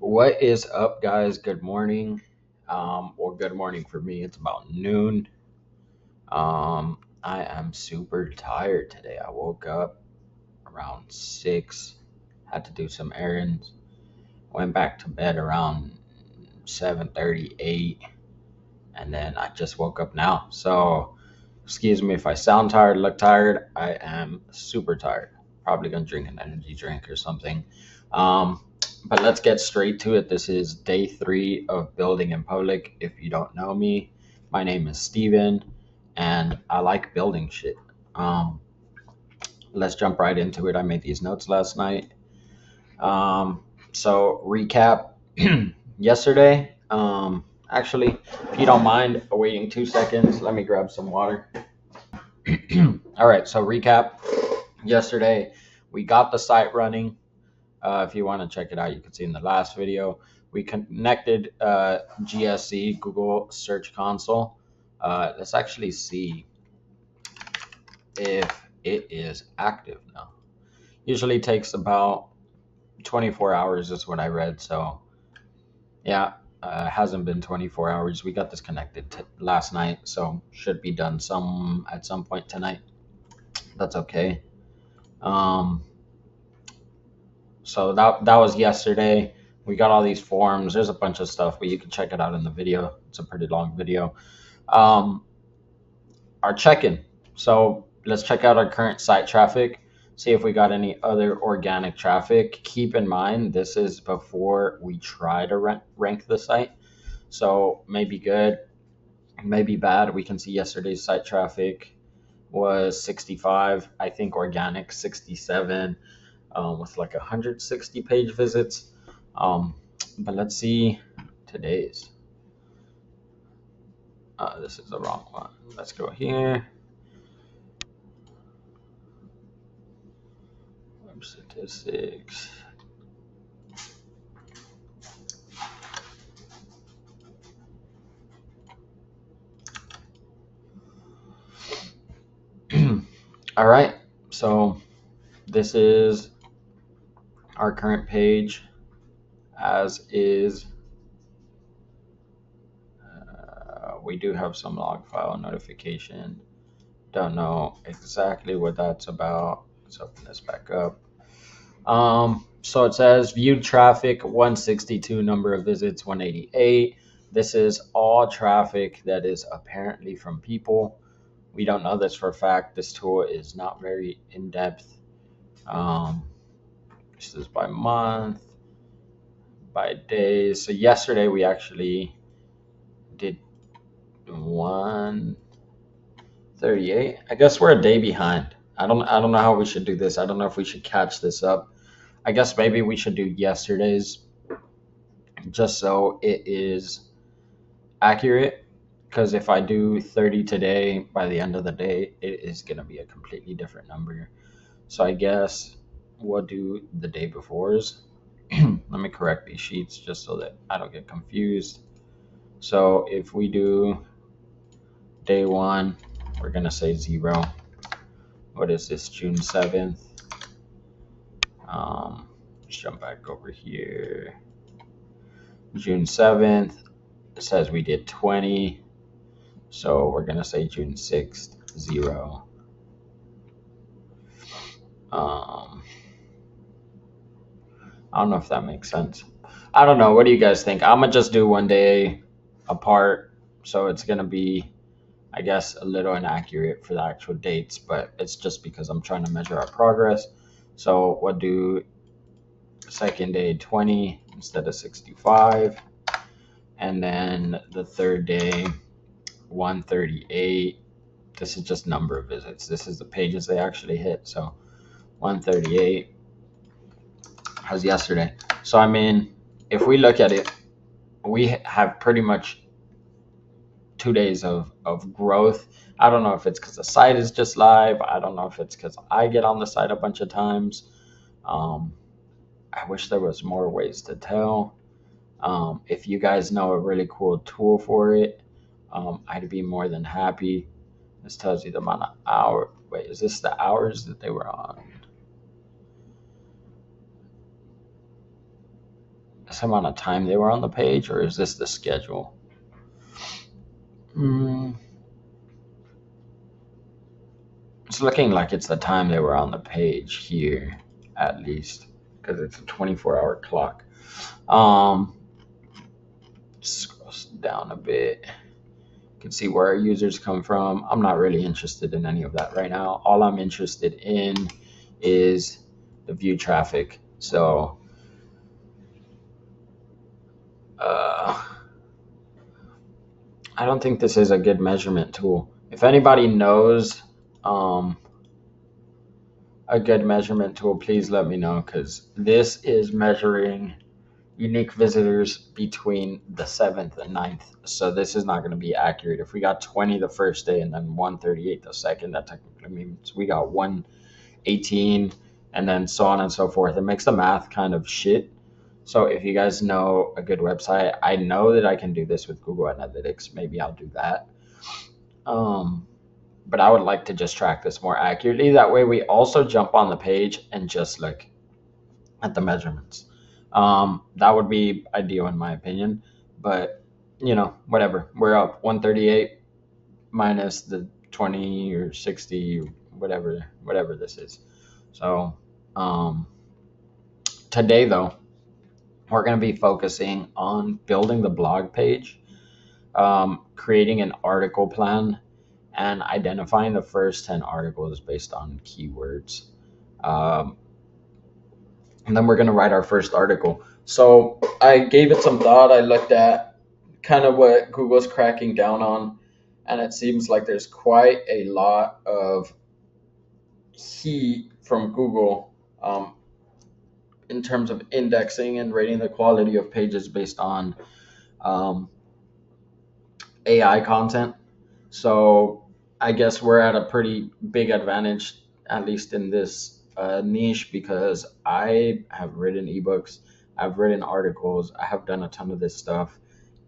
What is up, guys? Good morning. Or good morning for me. It's about noon. I am super tired today. I woke up around 6, had to do some errands, went back to bed around 7:38, and then I just woke up now. So, excuse me if I sound tired, look tired. I am super tired. Probably gonna drink an energy drink or something. Um, but let's get straight to it. This is day 3 of building in public. If you don't know me, my name is Steven, and I like building shit. Um, let's jump right into it. I made these notes last night. So recap yesterday. Actually, if you don't mind waiting 2 seconds, let me grab some water. All right, so recap. Yesterday, we got the site running. If you want to check it out, you can see in the last video. We connected GSC, Google Search Console. Let's actually see if it is active now. Usually takes about 24 hours is what I read. So yeah, hasn't been 24 hours. We got this connected last night, so should be done at some point tonight. That's okay. Um, So that was yesterday. We got all these forms. There's a bunch of stuff, but you can check it out in the video. It's a pretty long video. Um, our check-in. So let's check out our current site traffic. See if we got any other organic traffic. Keep in mind, this is before we try to rank the site. So maybe good, maybe bad. We can see yesterday's site traffic was 65. I think organic 67. With like 160 page visits. But let's see today's. This is the wrong one. Let's go here. Web statistics. All right. So this is our current page, as is. We do have some log file notification. Don't know exactly what that's about. Let's open this back up. So it says viewed traffic 162, number of visits 188. This is all traffic that is apparently from people. We don't know this for a fact. This tool is not very in depth. This is by month, by days. So yesterday we actually did 138. I guess we're a day behind. I don't know how we should do this. I don't know if we should catch this up. I guess maybe we should do yesterday's just so it is accurate. Because if I do 30 today, by the end of the day, it is going to be a completely different number. So I guess we'll do the day before's. Let me correct these sheets just so that I don't get confused. So if we do day 1, we're going to say 0. What is this, June 7th? Let's jump back over here. June 7th, it says we did 20. So we're going to say June 6th, 0. I don't know if that makes sense. I don't know. What do you guys think? I'm going to just do one day apart. So it's going to be, I guess, a little inaccurate for the actual dates, but it's just because I'm trying to measure our progress. So we'll do second day 20 instead of 65. And then the third day 138. This is just number of visits. This is the pages they actually hit. So 138 as yesterday. So I mean, if we look at it, we have pretty much 2 days of growth. I don't know if it's because the site is just live. I don't know if it's because I get on the site a bunch of times. I wish there was more ways to tell. If you guys know a really cool tool for it, I'd be more than happy. This tells you the amount of hours. Wait, is this the hours that they were on? this amount of time they were on the page, or is this the schedule? It's looking like it's the time they were on the page here, at least, because it's a 24-hour clock. Scroll down a bit. You can see where our users come from. I'm not really interested in any of that right now. All I'm interested in is the view traffic. So, I don't think this is a good measurement tool. If anybody knows a good measurement tool, please let me know, because this is measuring unique visitors between the 7th and 9th. So this is not going to be accurate. If we got 20 the first day and then 138 the second, that technically means we got 118 and then so on and so forth. It makes the math kind of shit. So if you guys know a good website, I know that I can do this with Google Analytics. Maybe I'll do that. But I would like to just track this more accurately. That way we also jump on the page and just look at the measurements. That would be ideal in my opinion, but whatever. We're up 138 minus the 20 or 60, whatever this is. So today though, we're going to be focusing on building the blog page, creating an article plan, and identifying the first 10 articles based on keywords. And then we're going to write our first article. So I gave it some thought. I looked at kind of what Google's cracking down on, and it seems like there's quite a lot of heat from Google in terms of indexing and rating the quality of pages based on AI content. So I guess we're at a pretty big advantage, at least in this niche, because I have written ebooks, I've written articles, I have done a ton of this stuff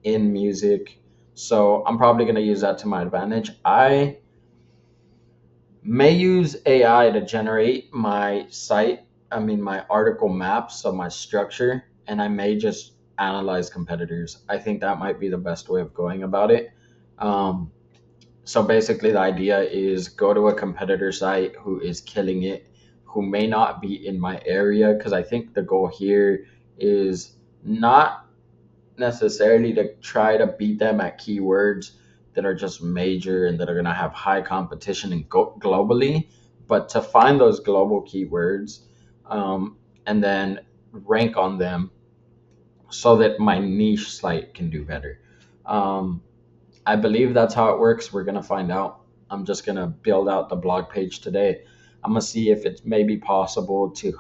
in music. So I'm probably going to use that to my advantage. I may use AI to generate my my article maps, so my structure, and I may just analyze competitors. I think that might be the best way of going about it. So basically the idea is go to a competitor site who is killing it, who may not be in my area, because I think the goal here is not necessarily to try to beat them at keywords that are just major and that are going to have high competition and globally, but to find those global keywords and then rank on them so that my niche site can do better. I believe that's how it works. We're going to find out. I'm just going to build out the blog page today. I'm going to see if it's maybe possible to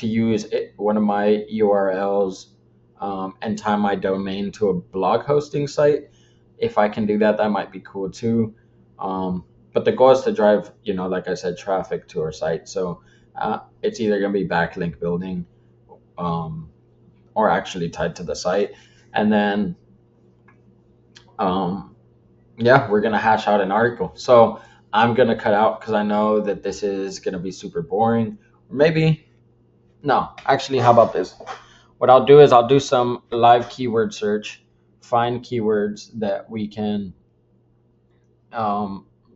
use one of my URLs and tie my domain to a blog hosting site. If I can do that, that might be cool too. But the goal is to drive, like I said, traffic to our site. So it's either going to be backlink building or actually tied to the site. And then we're going to hash out an article. So I'm going to cut out because I know that this is going to be super boring. Maybe, no, actually, how about this? What I'll do is I'll do some live keyword search, find keywords that we can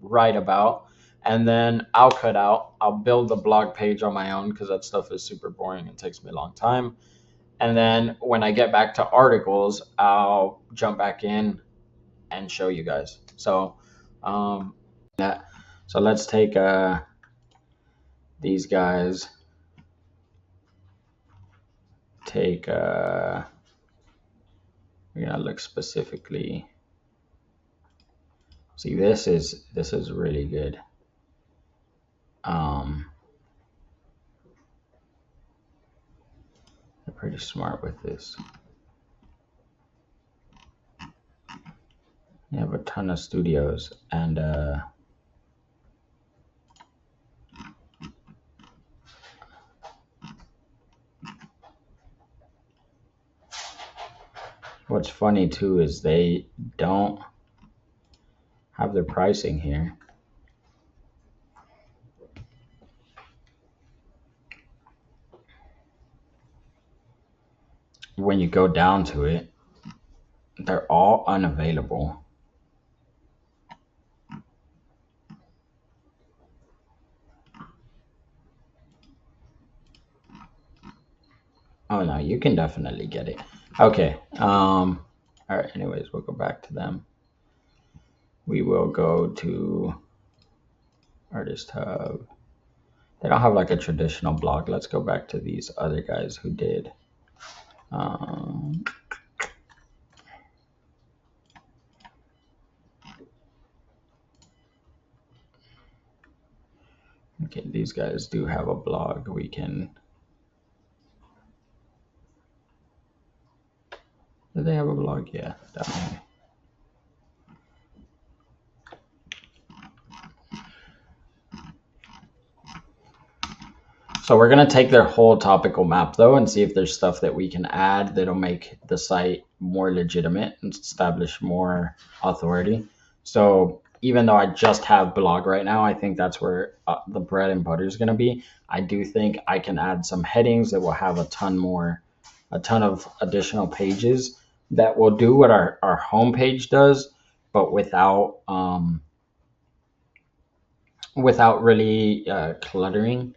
write about, and then I'll cut out. I'll build the blog page on my own because that stuff is super boring and takes me a long time. And then when I get back to articles, I'll jump back in and show you guys. So so let's take these guys. We're gonna look specifically. See, this is really good. They're pretty smart with this. They have a ton of studios, and what's funny too is they don't have their pricing here. when you go down to it, they're all unavailable. Oh no, you can definitely get it. Okay. All right. Anyways, we'll go back to them. We will go to Artist Hub. They don't have like a traditional blog. Let's go back to these other guys who did. Okay, these guys do have a blog. We can. Do they have a blog? Yeah, definitely. So we're gonna take their whole topical map though and see if there's stuff that we can add that'll make the site more legitimate and establish more authority. So even though I just have blog right now, I think that's where the bread and butter is gonna be. I do think I can add some headings that will have a ton of additional pages that will do what our homepage does, but without really cluttering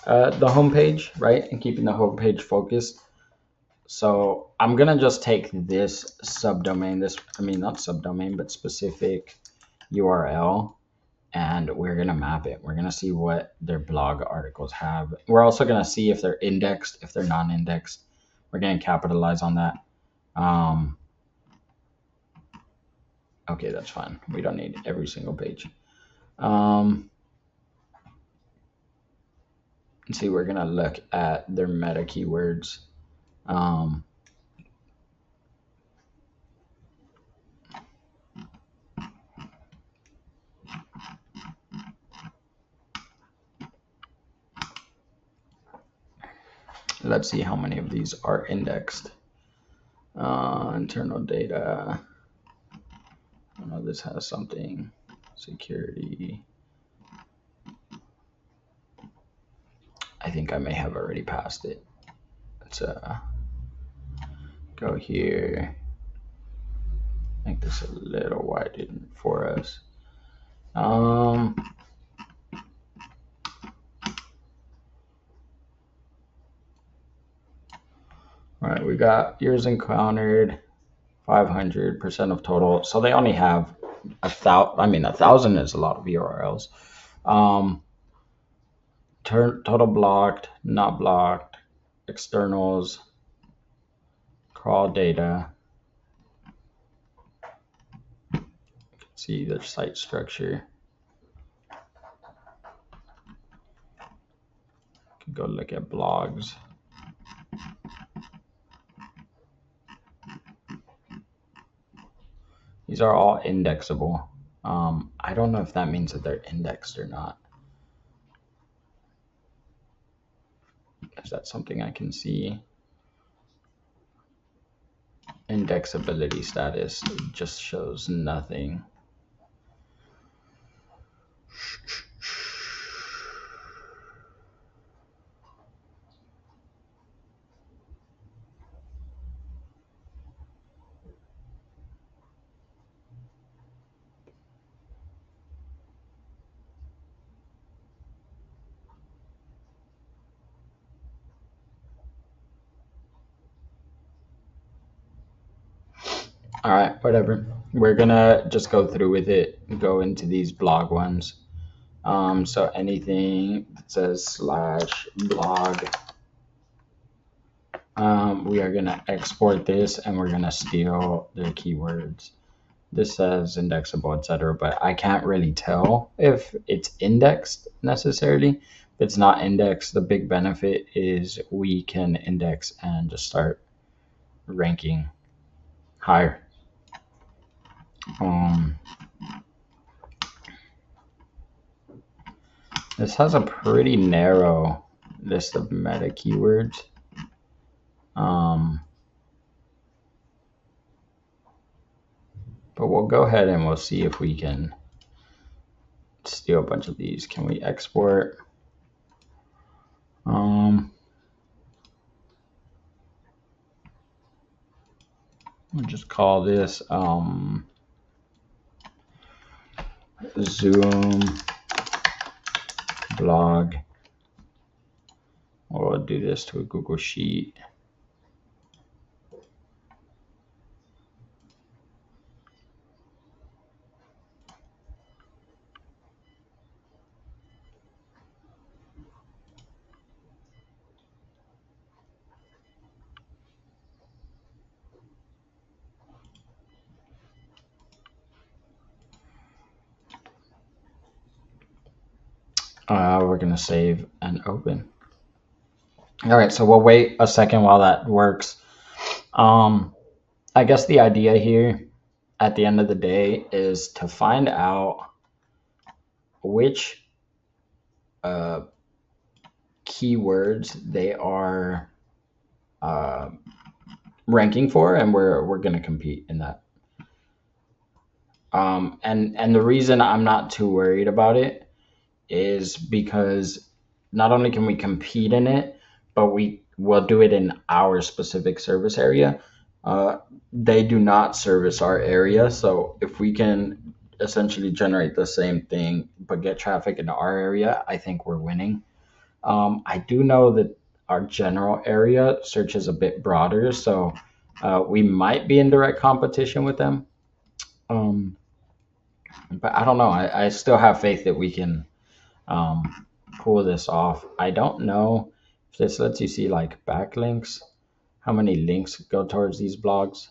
the homepage, right? And keeping the homepage focused. So I'm gonna just take this subdomain, not subdomain, but specific URL, and we're gonna map it. We're gonna see what their blog articles have. We're also gonna see if they're indexed, if they're non-indexed. We're gonna capitalize on that. Okay, that's fine. We don't need every single page. Let's see, we're gonna look at their meta keywords. Let's see how many of these are indexed. Internal data. I know this has something. Security. I think I may have already passed it. Let's go here. Make this a little widened for us. All right, we got years encountered, 500% of total. So they only have 1,000 is a lot of URLs. Total blocked, not blocked, externals, crawl data. See their site structure. Can go look at blogs. These are all indexable. I don't know if that means that they're indexed or not. Is that something I can see? Indexability status just shows nothing. All right, whatever. We're gonna just go through with it, go into these blog ones. So anything that says /blog, we are gonna export this and we're gonna steal the keywords. This says indexable, etc., but I can't really tell if it's indexed necessarily. If it's not indexed, the big benefit is we can index and just start ranking higher. This has a pretty narrow list of meta keywords. But we'll go ahead and we'll see if we can steal a bunch of these. Can we export? We'll just call this Zoom blog. Or I'll do this to a Google Sheet. We're gonna save and open. All right, so we'll wait a second while that works. I guess the idea here at the end of the day is to find out which keywords they are ranking for, and we're gonna compete in that. And the reason I'm not too worried about it is because not only can we compete in it, but we will do it in our specific service area. They do not service our area, so if we can essentially generate the same thing but get traffic into our area, I think we're winning. I do know that our general area search is a bit broader, so we might be in direct competition with them. But I don't know. I still have faith that we can pull this off. I don't know if this lets you see like backlinks, how many links go towards these blogs.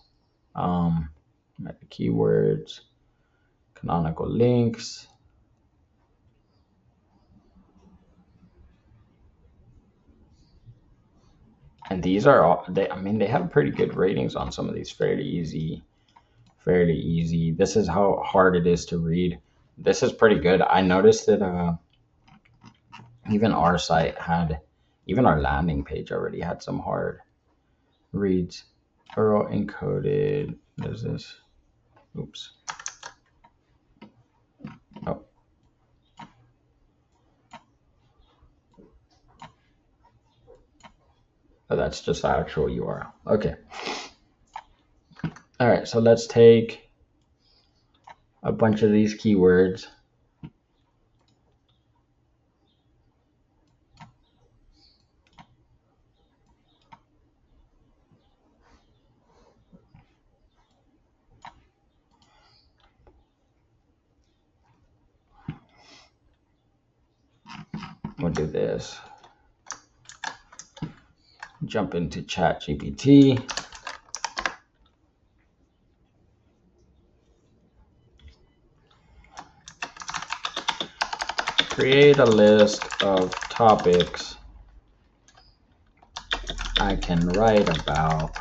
Keywords, canonical links. And these are all, I mean, they have pretty good ratings on some of these. Fairly easy. This is how hard it is to read. This is pretty good. I noticed that even our site had, even our landing page already had some hard reads. Perl encoded. What is this? Oops. Oh. Oh, that's just the actual URL. Okay. All right, so let's take a bunch of these keywords. We'll do this. Jump into ChatGPT. Create a list of topics I can write about.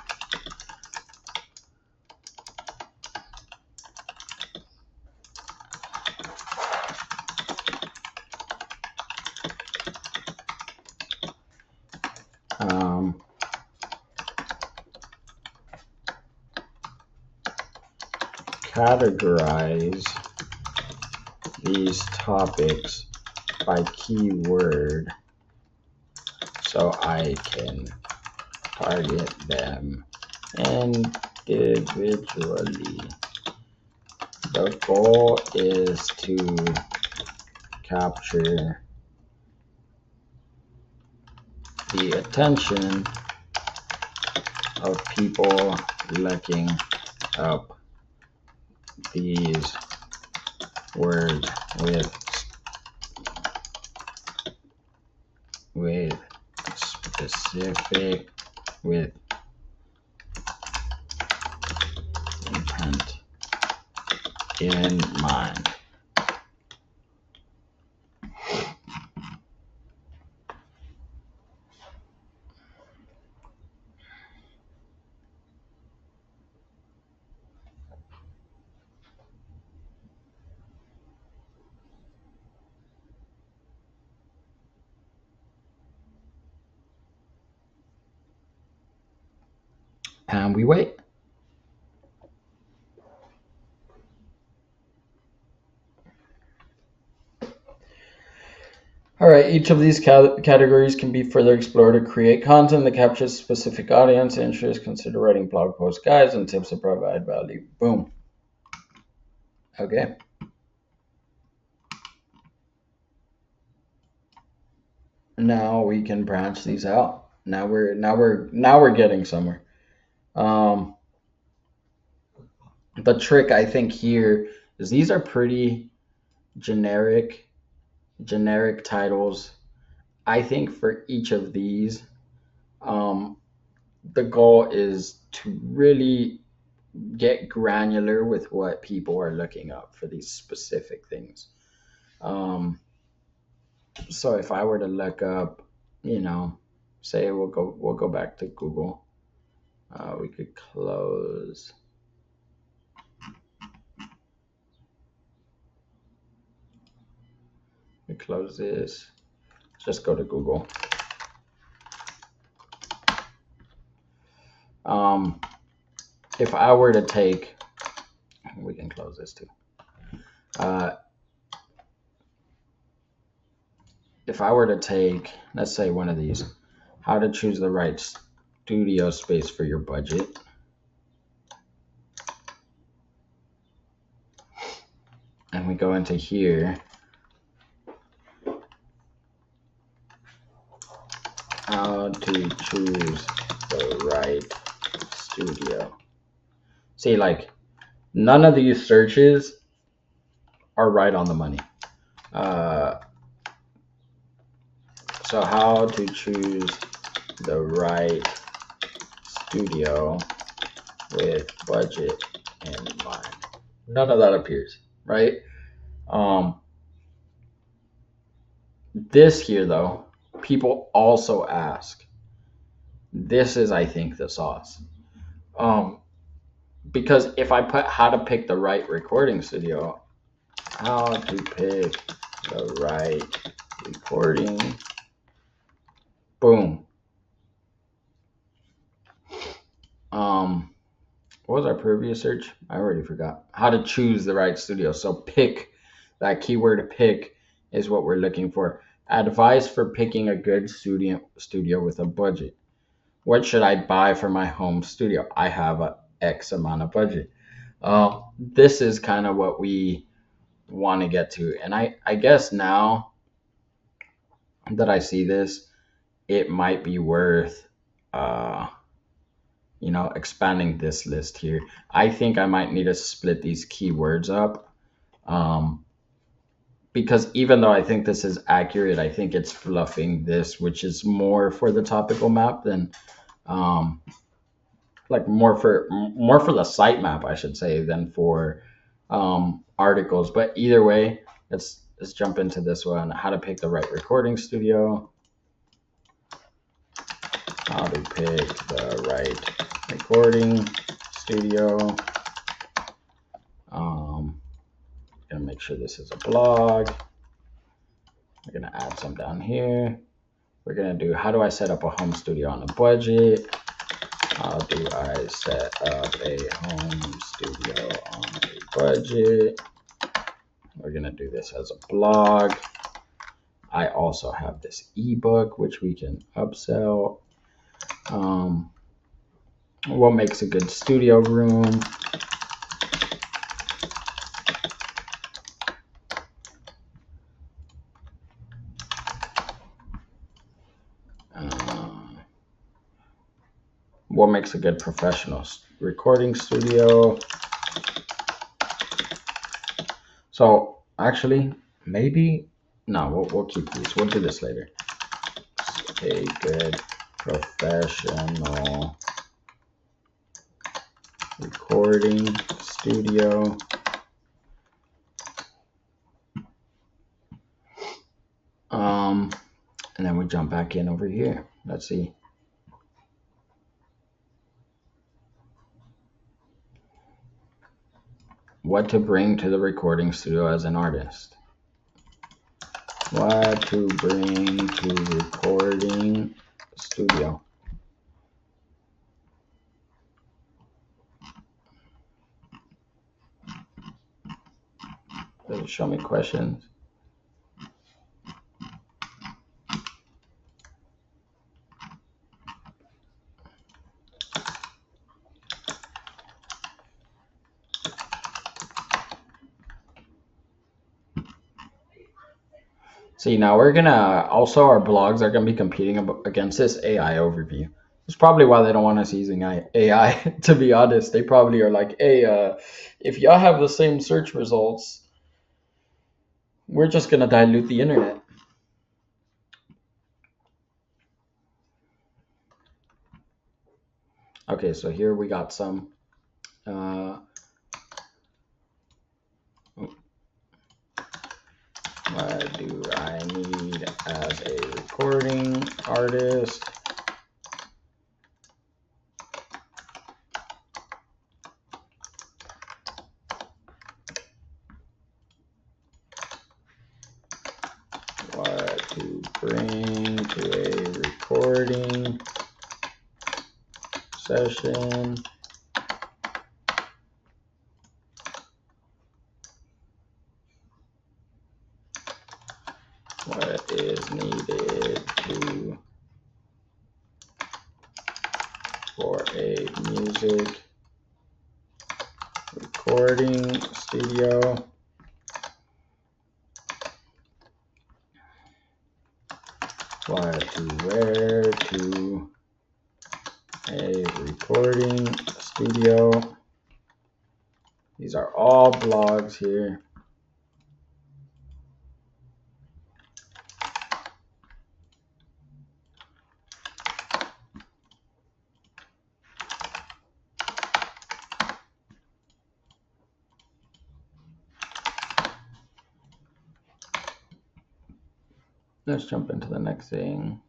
Categorize these topics by keyword so I can target them individually. The goal is to capture the attention of people looking up these words with specific intent in mind. And we wait. All right, each of these categories can be further explored to create content that captures specific audience interests. Consider writing blog posts, guides, and tips to provide value. Boom. Okay. Now we can branch these out. Now we're getting somewhere. Um, the trick I think here is these are pretty generic titles. I think for each of these, um, the goal is to really get granular with what people are looking up for these specific things. So if I were to look up, say we'll go back to Google. We could close. We close this. Just go to Google. If I were to take, we can close this too. If I were to take, let's say one of these, how to choose the right studio space for your budget. And we go into here. How to choose the right studio. See, like, none of these searches are right on the money. So how to choose the right studio with budget in mind. None of that appears, right? This here, though, people also ask. This is, I think, the sauce. Because if I put how to pick the right recording studio, how to pick the right recording, boom. What was our previous search? I already forgot. How to choose the right studio. So pick, that keyword to pick is what we're looking for. Advice for picking a good studio with a budget. What should I buy for my home studio? I have a X amount of budget. This is kind of what we want to get to. And I guess now that I see this, it might be worth expanding this list here. I think I might need to split these keywords up, because even though I think this is accurate, I think it's fluffing this, which is more for the topical map than like more for the sitemap, I should say, than for articles. But either way, let's jump into this one. How to pick the right recording studio. How to pick the right recording studio. Gonna make sure this is a blog. We're gonna add some down here. We're gonna do, how do I set up a home studio on a budget? How do I set up a home studio on a budget? We're gonna do this as a blog. I also have this ebook which we can upsell. What makes a good studio room? What makes a good professional recording studio? So actually, maybe, no, we'll keep these. We'll do this later. A good professional recording studio. And then we jump back in over here. Let's see. What to bring to the recording studio as an artist. What to bring to recording studio. Does it show me questions? See, now we're gonna also our blogs are gonna be competing against this AI overview. It's probably why they don't want us using AI. To be honest, they probably are like, "Hey, if y'all have the same search results, we're just gonna dilute the internet." Okay, so here we got some. Uh, what do I need as a recording artist? What to bring to a recording session? What is needed for a music recording studio? What to wear to a recording studio? These are all blogs here. Let's jump into the next thing.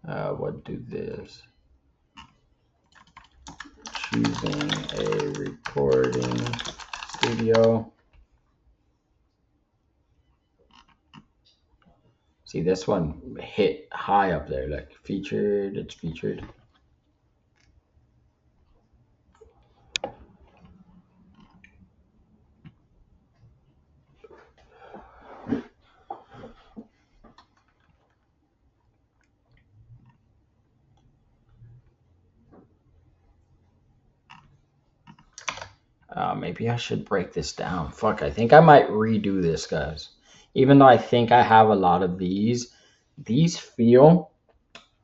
What do this? Choosing a recording studio. See, this one hit high up there, like featured, it's featured. Maybe I should break this down. Fuck, I think I might redo this, guys. Even though I think I have a lot of these feel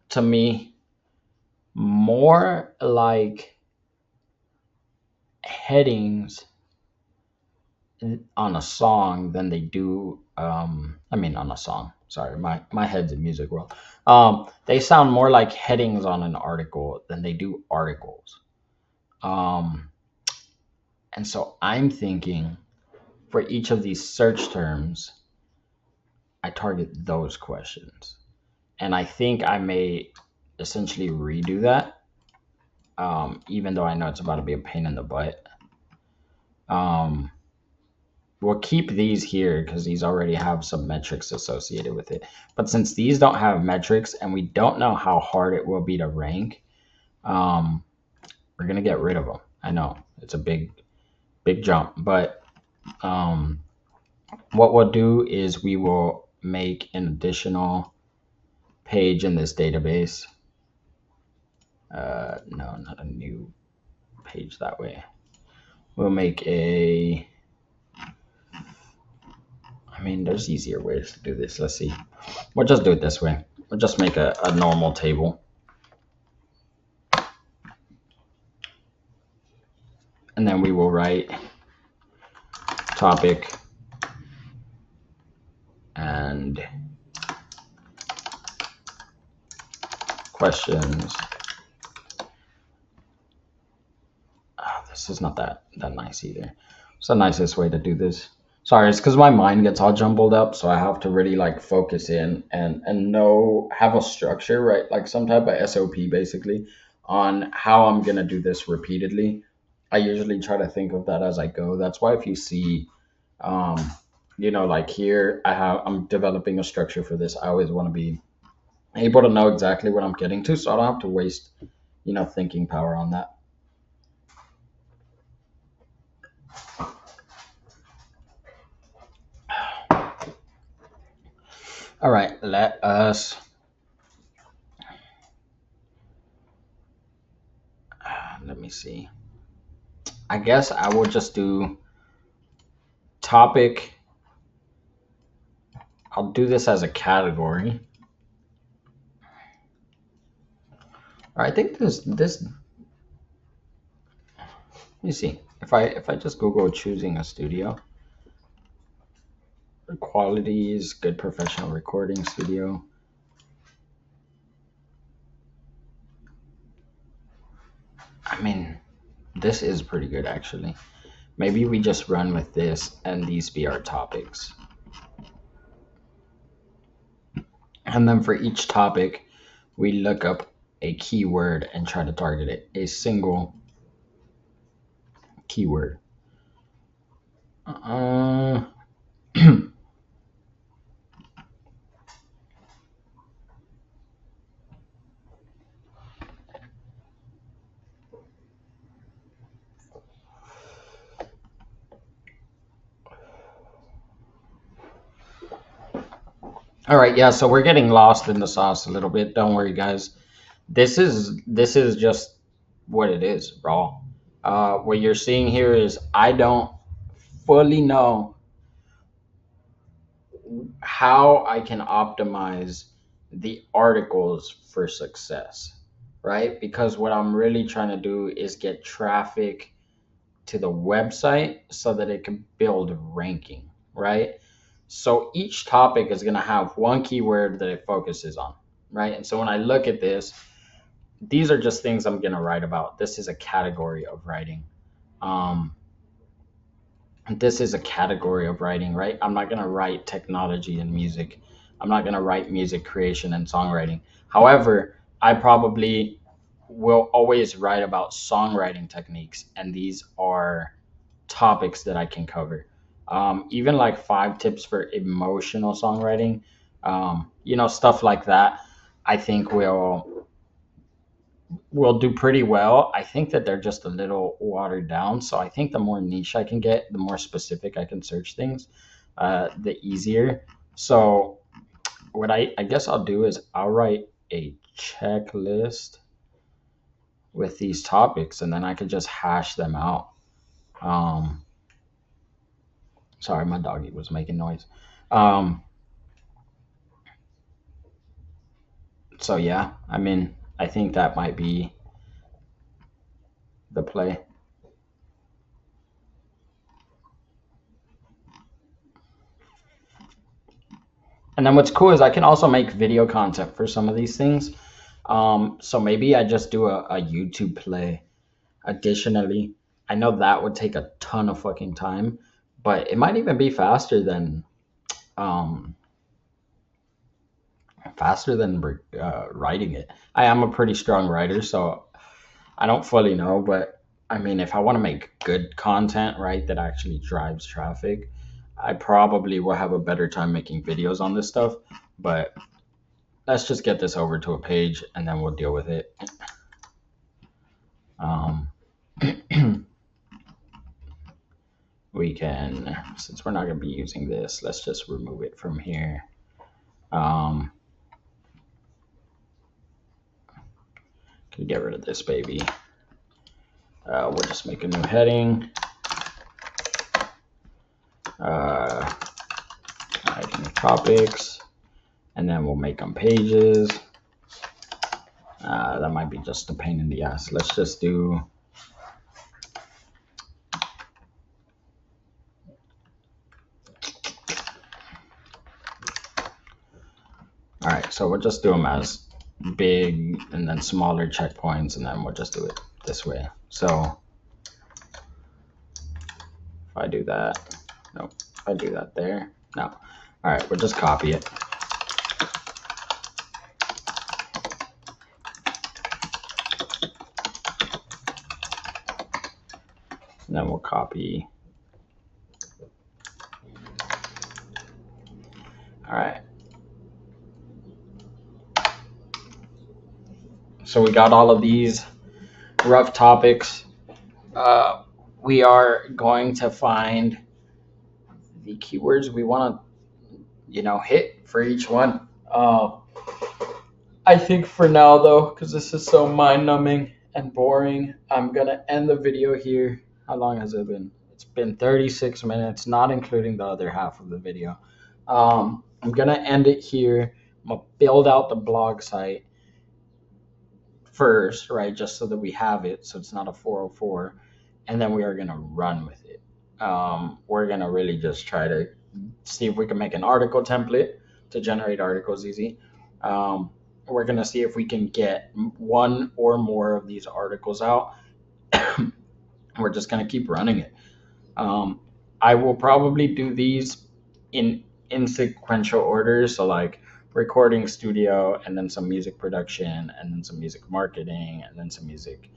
to me more like headings on a song than they do. I mean, on a song. Sorry, my head's in music world. They sound more like headings on an article than they do articles. Um, and so I'm thinking for each of these search terms, I target those questions. And I think I may essentially redo that, even though I know it's about to be a pain in the butt. We'll keep these here because these already have some metrics associated with it. But since these don't have metrics and we don't know how hard it will be to rank, we're going to get rid of them. I know it's a big jump, but what we'll do is we will make an additional page in this database. No, not a new page that way. We'll make a, I mean, there's easier ways to do this. Let's see. We'll just do it this way. We'll just make a normal table. And then we will write topic and questions. Oh, this is not that nice either. It's the nicest way to do this. Sorry, it's because my mind gets all jumbled up, so I have to really like focus in and know, have a structure, right? Like some type of SOP basically on how I'm gonna do this repeatedly. I usually try to think of that as I go. That's why if you see, um, like here, I'm developing a structure for this. I always want to be able to know exactly what I'm getting to, so I don't have to waste, thinking power on that. All right, let us. Let me see. I guess I will just do topic, I'll do this as a category. I think this. Let me see. If I just Google choosing a studio, qualities, good professional recording studio. I mean, this is pretty good actually. Maybe we just run with this and these be our topics. And then for each topic, we look up a keyword and try to target it. A single keyword. All right, yeah, so we're getting lost in the sauce a little bit. Don't worry, guys. This is just what it is, bro. What you're seeing here is I don't fully know how I can optimize the articles for success, right? Because what I'm really trying to do is get traffic to the website so that it can build ranking, right? So each topic is going to have one keyword that it focuses on, right? And so when I look at this, these are just things I'm going to write about. This is a category of writing. This is a category of writing, right? I'm not going to write technology and music. I'm not going to write music creation and songwriting. However, I probably will always write about songwriting techniques, and these are topics that I can cover. Even like 5 tips for emotional songwriting, stuff like that. I think will do pretty well. I think that they're just a little watered down. So I think the more niche I can get, the more specific I can search things, the easier. So what I guess I'll do is I'll write a checklist with these topics, and then I could just hash them out. Sorry, my doggy was making noise. So yeah, I mean, I think that might be the play. And then what's cool is I can also make video content for some of these things. So maybe I just do a YouTube play. Additionally, I know that would take a ton of fucking time, but it might even be um, faster than writing it. I am a pretty strong writer, so I don't fully know, but I mean, if I want to make good content, right, that actually drives traffic, I probably will have a better time making videos on this stuff. But let's just get this over to a page and then we'll deal with it. We can, since we're not going to be using this, let's just remove it from here. Can get rid of this baby. We'll just make a new heading. Writing topics, and then we'll make them pages. That might be just a pain in the ass. Let's just do all right, so we'll just do them as big and then smaller checkpoints, and then we'll just do it this way. So if I do that, nope, if I do that there, no. All right, we'll just copy it. And then we'll copy. All right. So we got all of these rough topics. We are going to find the keywords we want to, hit for each one. I think for now, though, because this is so mind-numbing and boring, I'm going to end the video here. How long has it been? It's It's been 36 minutes, not including the other half of the video. I'm gonna end it here. I'm gonna build out the blog site first, right? Just so that we have it, so it's not a 404, and then we are gonna run with it. We're gonna really just try to see if we can make an article template to generate articles easy. We're gonna see if we can get one or more of these articles out. We're just gonna keep running it. Um, I will probably do these in sequential order. So like recording studio, and then some music production, and then some music marketing, and then some music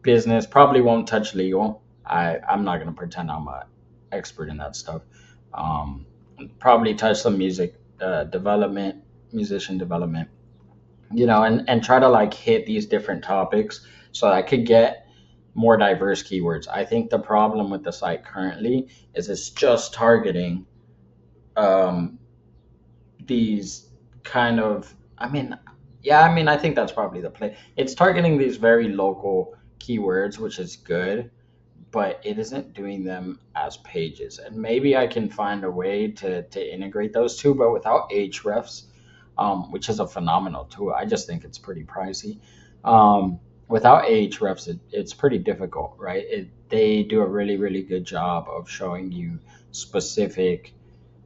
business. Probably won't touch legal. I'm not gonna pretend I'm a expert in that stuff. Um, Probably touch some music development, musician development, and try to like hit these different topics so I could get more diverse keywords. I think the problem with the site currently is it's just targeting um, these kind of, I think that's probably the play. It's targeting these very local keywords, which is good, but it isn't doing them as pages. And maybe I can find a way to integrate those two, but without Ahrefs, which is a phenomenal tool. I just think it's pretty pricey. Without Ahrefs, it's pretty difficult, right? They do a really, really good job of showing you specific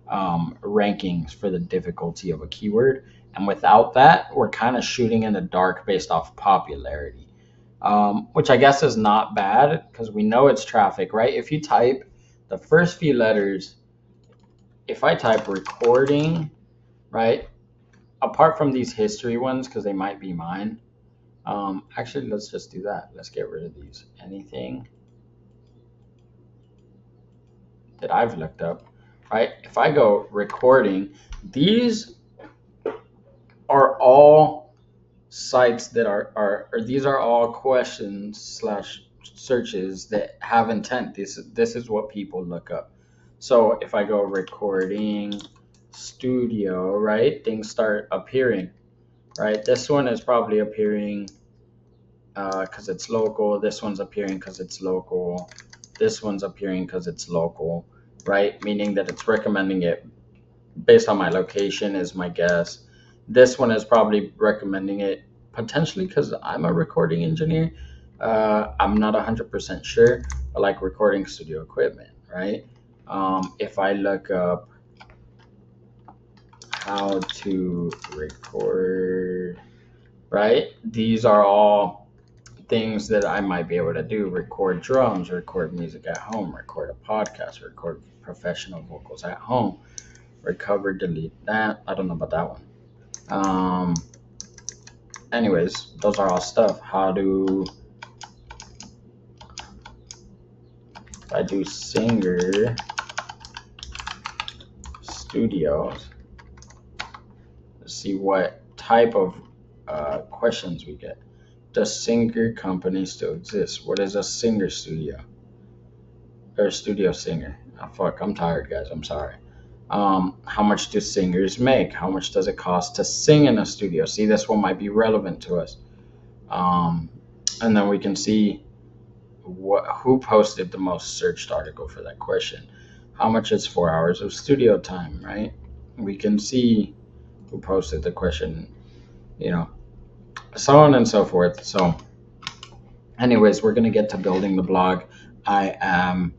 rankings for the difficulty of a keyword. And without that, we're kind of shooting in the dark based off popularity, which I guess is not bad because we know it's traffic, right? If you type the first few letters, if I type recording, right, apart from these history ones, because they might be mine, actually, let's just do that. Let's get rid of these. Anything that I've looked up, right? If I go recording, these are all sites that or these are all questions slash searches that have intent. This is what people look up. So if I go recording studio, right, things start appearing, right? This one is probably appearing because it's local. This one's appearing because it's local. This one's appearing because it's local, right? Meaning that it's recommending it based on my location is my guess. This one is probably recommending it potentially because I'm a recording engineer. I'm not 100% sure, but like recording studio equipment, right? If I look up how to record, right? These are all things that I might be able to do: record drums, record music at home, record a podcast, record professional vocals at home, recover, delete that. I don't know about that one. Um, Anyways, those are all stuff. If I do Singer Studios, let's see what type of questions we get. Does Singer company still exist? What is a Singer studio? Or studio singer? Oh, fuck, I'm tired, guys. I'm sorry. How much do singers make? How much does it cost to sing in a studio? See, this one might be relevant to us. Um, and then we can see who posted the most searched article for that question. How much is 4 hours of studio time, right? We can see who posted the question, so on and so forth. So, anyways, we're gonna get to building the blog. I am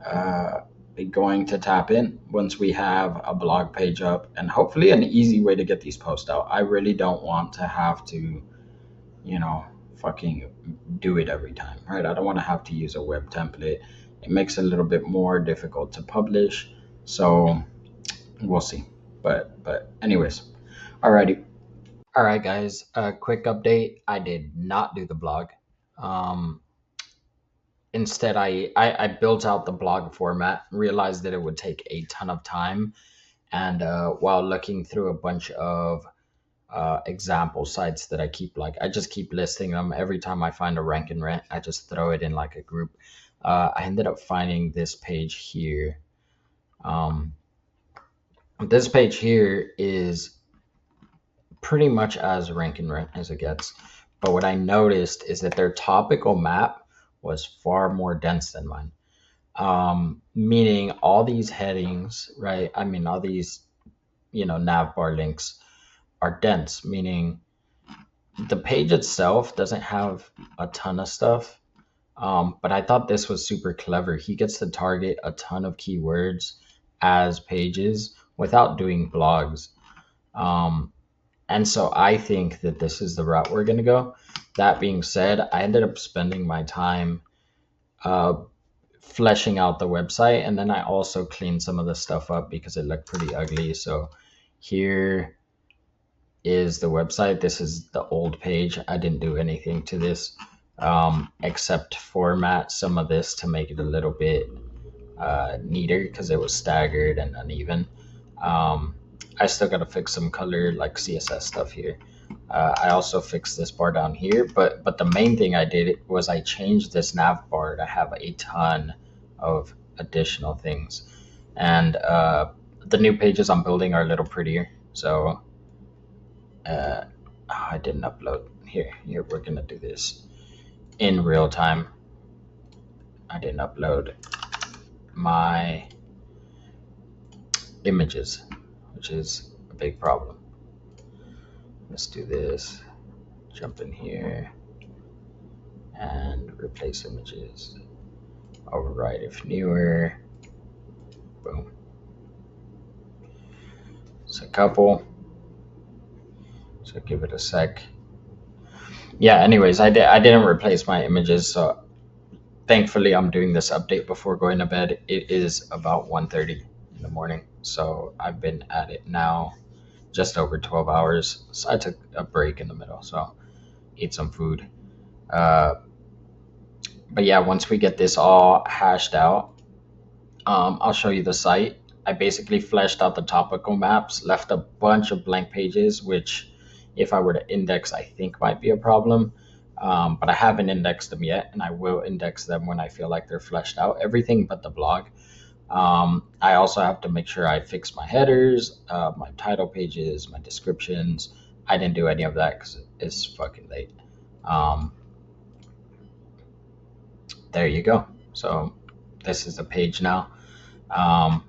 uh, going to tap in once we have a blog page up and hopefully an easy way to get these posts out. I really don't want to have to, you know, fucking do it every time, right? I don't want to have to use a web template. It makes it a little bit more difficult to publish. So we'll see. But anyways, alrighty. All right, guys. A quick update. I did not do the blog. Um, Instead, I built out the blog format, realized that it would take a ton of time. And while looking through a bunch of example sites that I just keep listing them. Every time I find a rank and rent, I just throw it in like a group. I ended up finding this page here. Um, this page here is pretty much as rank and rent as it gets. But what I noticed is that their topical map was far more dense than mine. Meaning all these headings, right? I mean, all these, nav bar links are dense, meaning the page itself doesn't have a ton of stuff. But I thought this was super clever. He gets to target a ton of keywords as pages without doing blogs. Um, and so I think that this is the route we're going to go. That being said, I ended up spending my time uh, fleshing out the website, and then I also cleaned some of the stuff up because it looked pretty ugly. So here is the website. This is the old page. I didn't do anything to this except format some of this to make it a little bit neater because it was staggered and uneven. Um, I still got to fix some color like CSS stuff here. I also fixed this bar down here, but the main thing I did was I changed this nav bar to have a ton of additional things, and the new pages I'm building are a little prettier. So I didn't upload here. Here we're gonna do this in real time. I didn't upload my images, which is a big problem. Let's do this. Jump in here and replace images. Override if newer. Boom. It's a couple. So give it a sec. Yeah. Anyways, I didn't replace my images, so thankfully I'm doing this update before going to bed. It is about 1:30 in the morning, so I've been at it now just over 12 hours. So I took a break in the middle, so eat some food. Uh, but yeah, once we get this all hashed out, I'll show you the site. I basically fleshed out the topical maps, left a bunch of blank pages, which if I were to index, I think might be a problem. But I haven't indexed them yet, and I will index them when I feel like they're fleshed out. Everything but the blog. I also have to make sure I fix my headers, my title pages, my descriptions. I didn't do any of that because it's fucking late. Um, there you go. So this is the page now. Um,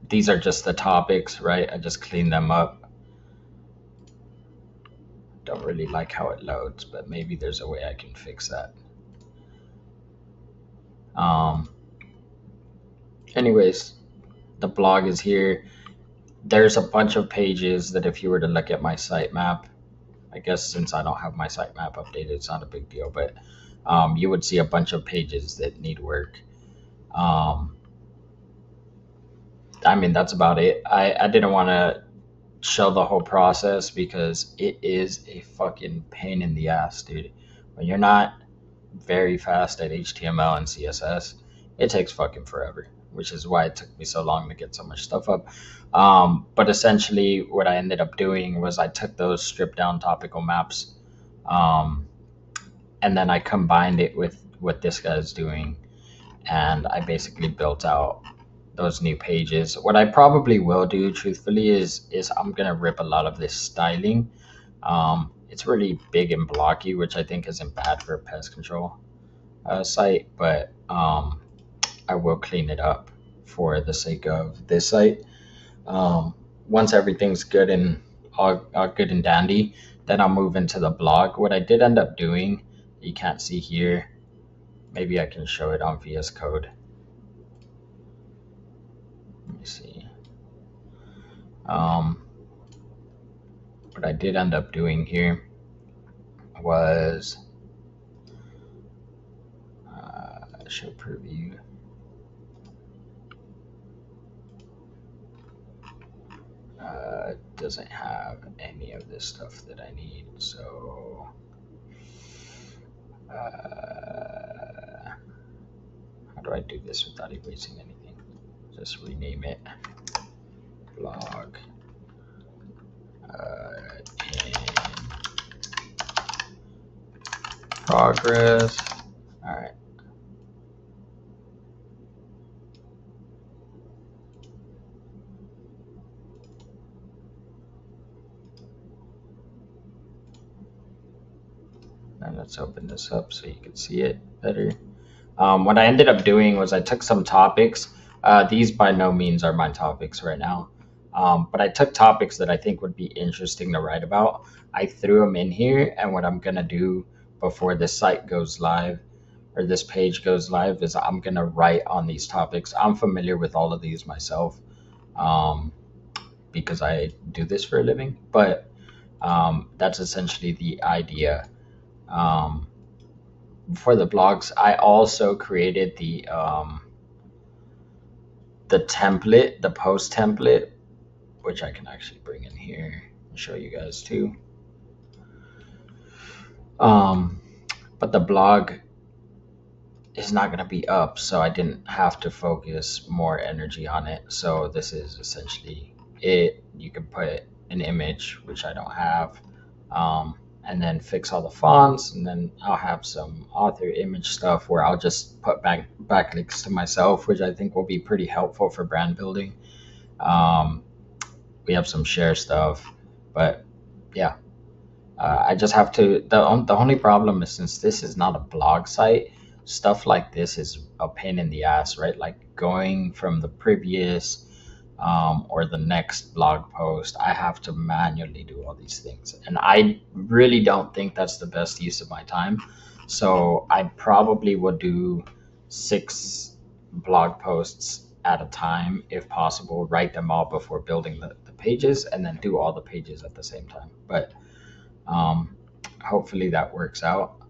these are just the topics, right? I just cleaned them up. Don't really like how it loads, but maybe there's a way I can fix that. Um, anyways, the blog is here. There's a bunch of pages that if you were to look at my sitemap, I guess since I don't have my sitemap updated, it's not a big deal, but you would see a bunch of pages that need work. I mean, that's about it. I didn't want to show the whole process because it is a fucking pain in the ass, dude. When you're not very fast at HTML and CSS, it takes fucking forever, which is why it took me so long to get so much stuff up. But essentially, what I ended up doing was I took those stripped down topical maps, um, and then I combined it with what this guy's doing, and I basically built out those new pages. What I probably will do, truthfully, is I'm gonna rip a lot of this styling. It's really big and blocky, which I think isn't bad for a pest control site, but I will clean it up for the sake of this site. Once everything's good and all good and dandy, then I'll move into the blog. What I did end up doing, you can't see here. Maybe I can show it on VS Code. Let me see. What I did end up doing here was show preview. Doesn't have any of this stuff that I need, so how do I do this without erasing anything? Just rename it blog in progress. All right. Now let's open this up so you can see it better. What I ended up doing was I took some topics. These by no means are my topics right now, but I took topics that I think would be interesting to write about. I threw them in here, and what I'm gonna do before this site goes live or this page goes live is I'm gonna write on these topics. I'm familiar with all of these myself, um, because I do this for a living, but that's essentially the idea. Um, for the blogs, I also created the template, the post template, which I can actually bring in here and show you guys too. Um, but the blog is not going to be up, so I didn't have to focus more energy on it. So this is essentially it. You can put an image, which I don't have, and then fix all the fonts, and then I'll have some author image stuff where I'll just put backlinks to myself, which I think will be pretty helpful for brand building. Um, we have some share stuff, but yeah, I just have to. The only problem is since this is not a blog site, stuff like this is a pain in the ass, right? Like going from the previous or the next blog post, I have to manually do all these things, and I really don't think that's the best use of my time. So I probably would do 6 blog posts at a time if possible, write them all before building the pages, and then do all the pages at the same time. But um, hopefully that works out.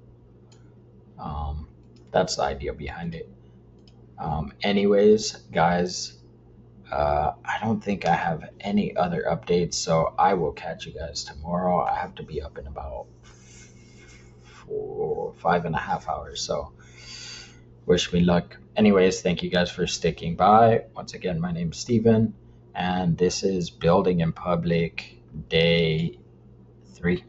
Um, that's the idea behind it. Anyways, guys, I don't think I have any other updates, so I will catch you guys tomorrow. I have to be up in about 5.5 hours, so wish me luck. Anyways, thank you guys for sticking by. Once again, my name's Steven, and this is Building in Public Day 3.